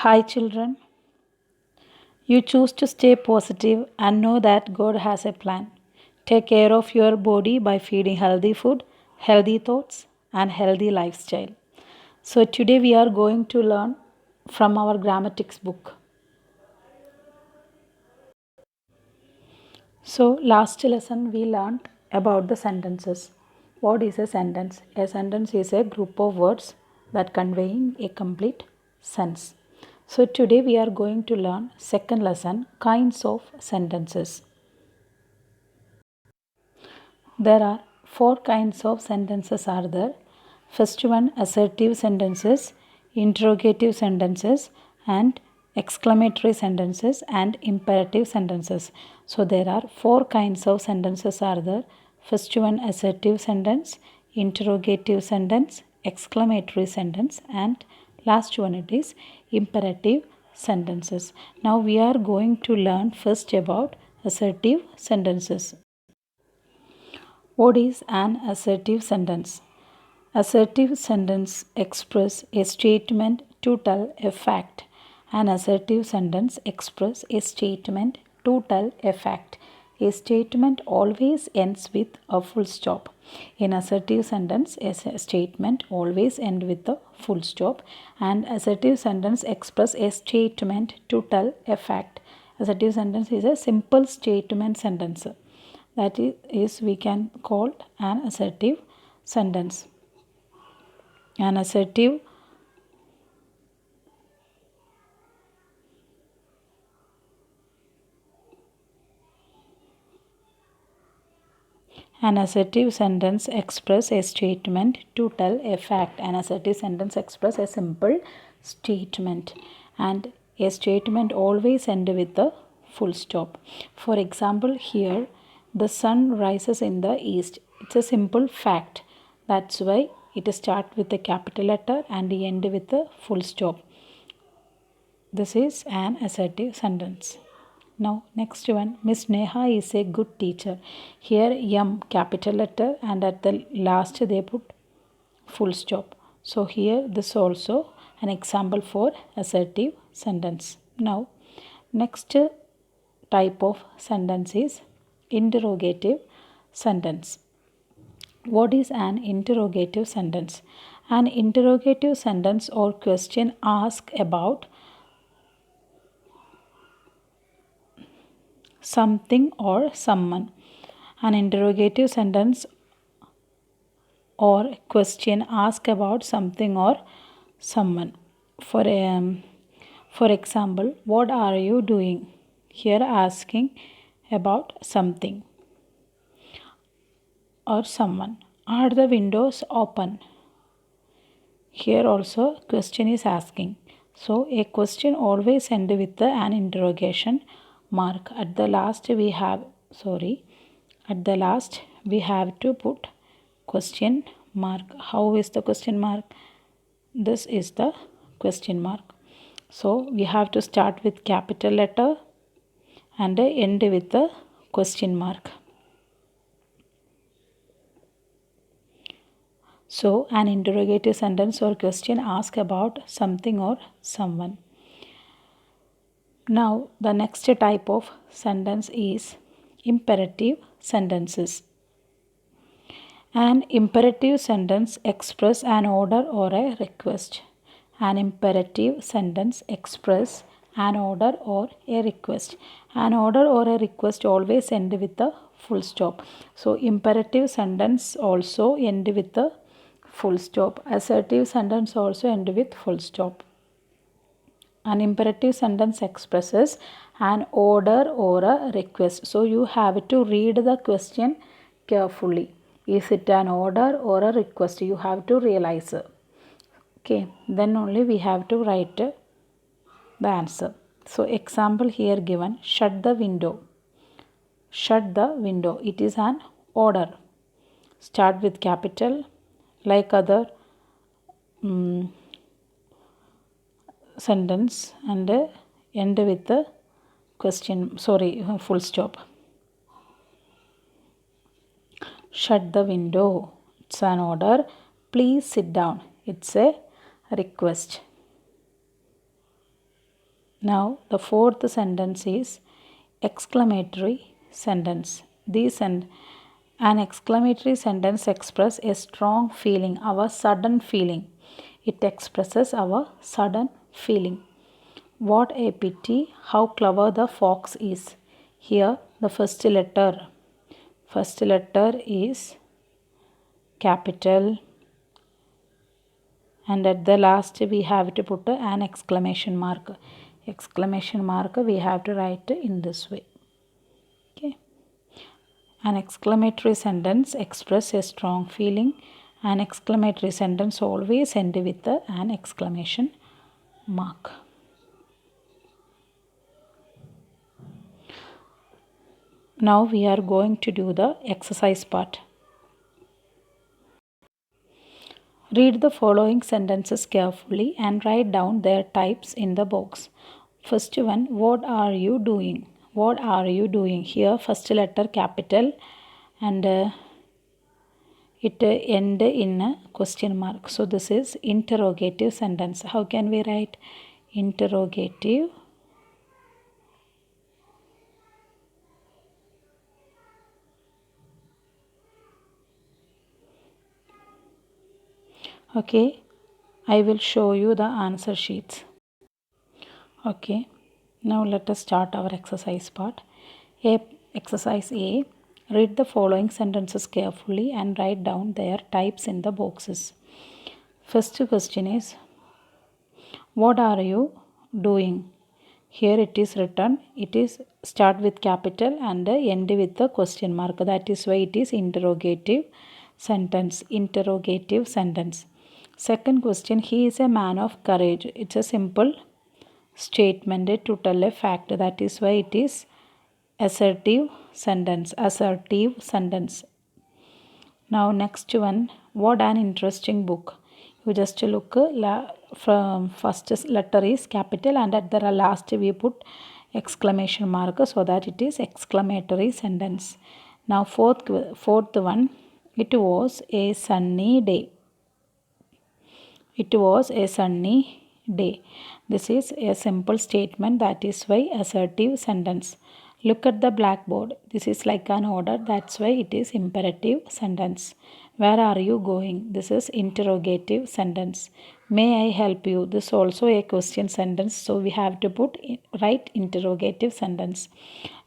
Hi, children. You choose to stay positive and know that God has a plan. Take care of your body by feeding healthy food, healthy thoughts, and healthy lifestyle. So, today we are going to learn from our grammatics book. So, last lesson we learned about the sentences. What is a sentence? A sentence is a group of words that conveying a complete sense. So, today we are going to learn second lesson kinds of sentences. There are four kinds of sentences are there. First one assertive sentences, interrogative sentences and exclamatory sentences and imperative sentences. So there are four kinds of sentences are there. First one assertive sentence, interrogative sentence, exclamatory sentence and last one it is imperative sentences. Now we are going to learn first about assertive sentences. What is an assertive sentence? Assertive sentence express a statement to tell a fact. An assertive sentence express a statement to tell a fact. A statement always ends with a full stop. In assertive sentence, a statement always ends with a full stop. And assertive sentence express a statement to tell a fact. Assertive sentence is a simple statement sentence. That is we can call an assertive sentence. An assertive sentence express a statement to tell a fact. An assertive sentence express a simple statement and a statement always end with a full stop. For example, here the sun rises in the east. It's a simple fact. That's why it start with a capital letter and end with a full stop. This is an assertive sentence. Now next one, Miss Neha is a good teacher. Here M capital letter and at the last they put full stop. So here this also an example for assertive sentence. Now next type of sentence is interrogative sentence. What is an interrogative sentence? An interrogative sentence or question asked about something or someone. An interrogative sentence or question asked about something or someone. For example, what are you doing? Here asking about something or someone. Are the windows open? Here also question is asking. So a question always end with an interrogation mark. At the last we have to put question mark. How is the question mark? This is the question mark. So we have to start with capital letter and end with the question mark. So an interrogative sentence or question asked about something or someone. Now the next type of sentence is imperative sentences. An imperative sentence express an order or a request. An imperative sentence express an order or a request. An order or a request always end with a full stop. So imperative sentence also end with a full stop. Assertive sentence also end with full stop. An imperative sentence expresses an order or a request. So you have to read the question carefully. Is it an order or a request? You have to realize. Okay, then only we have to write the answer. So example here given, shut the window. Shut the window. It is an order. Start with capital like other sentence and end with the question, full stop. Shut the window. It's an order. Please sit down. It's a request. Now the fourth sentence is exclamatory sentence. An exclamatory sentence expresses a strong feeling, our sudden feeling. It expresses our sudden feeling. What a pity, how clever the fox is. Here the first letter is capital, and at the last we have to put an exclamation mark. Exclamation mark we have to write in this way. Okay. An exclamatory sentence expresses a strong feeling. An exclamatory sentence always end with an exclamation mark. Now we are going to do the exercise part. Read the following sentences carefully and write down their types in the box. First one, what are you doing? What are you doing? Here first letter capital and it end in a question mark. So this is interrogative sentence. How can we write interrogative? Okay, I will show you the answer sheets. Okay, now let us start our exercise part. Exercise A. Read the following sentences carefully and write down their types in the boxes. First question is, what are you doing? Here it is written, it is start with capital and end with the question mark. That is why it is interrogative sentence. Interrogative sentence. Second question, he is a man of courage. It's a simple statement to tell a fact. That is why it is assertive sentence. Assertive sentence. Now next one, what an interesting book. You just look from first letter is capital and at the last we put exclamation mark so that it is exclamatory sentence. Now fourth one, it was a sunny day. It was a sunny day. This is a simple statement, that is why assertive sentence. Look at the blackboard. This is like an order, that's why it is imperative sentence. Where are you going? This is interrogative sentence. May I help you? This is also a question sentence, so we have to put right interrogative sentence.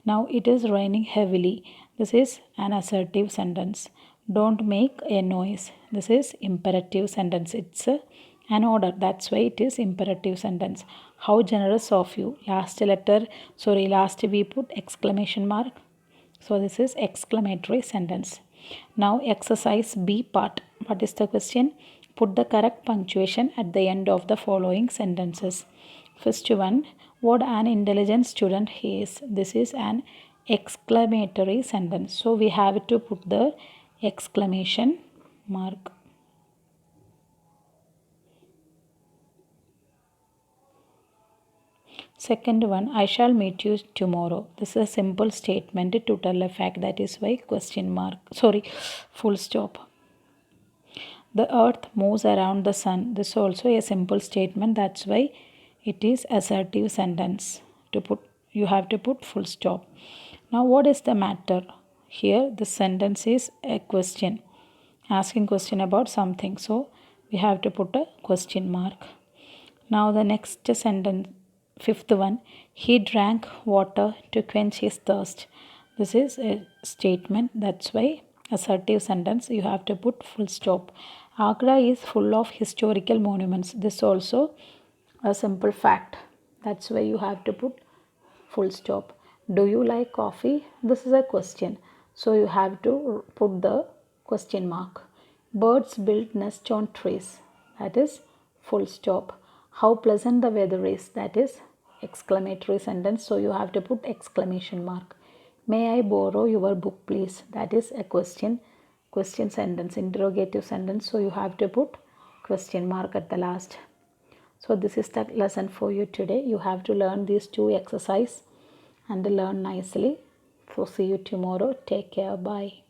Now it is raining heavily. This is an assertive sentence. Don't make a noise. This is imperative sentence. It's an order, that's why it is imperative sentence. How generous of you. Last we put exclamation mark, so this is exclamatory sentence. Now exercise B part. What is the question? Put the correct punctuation at the end of the following sentences. First one, what an intelligent student he is. This is an exclamatory sentence, so we have to put the exclamation mark. Second one, I shall meet you tomorrow. This is a simple statement to tell a fact, that is why full stop. The earth moves around the sun. This is also a simple statement, that's why it is assertive sentence. You have to put full stop. Now what is the matter? Here the sentence is a question, asking question about something, so we have to put a question mark. Now the next sentence, fifth one, he drank water to quench his thirst. This is a statement, that's why assertive sentence, you have to put full stop. Agra is full of historical monuments. This also a simple fact, that's why you have to put full stop. Do you like coffee? This is a question, so you have to put the question mark. Birds build nest on trees. That is full stop. How pleasant the weather is. That is exclamatory sentence, so you have to put exclamation mark. May I borrow your book please. That is a question sentence, interrogative sentence, so you have to put question mark at the last. So this is the lesson for you today. You have to learn these two exercises and learn nicely. So see you tomorrow. Take care. Bye.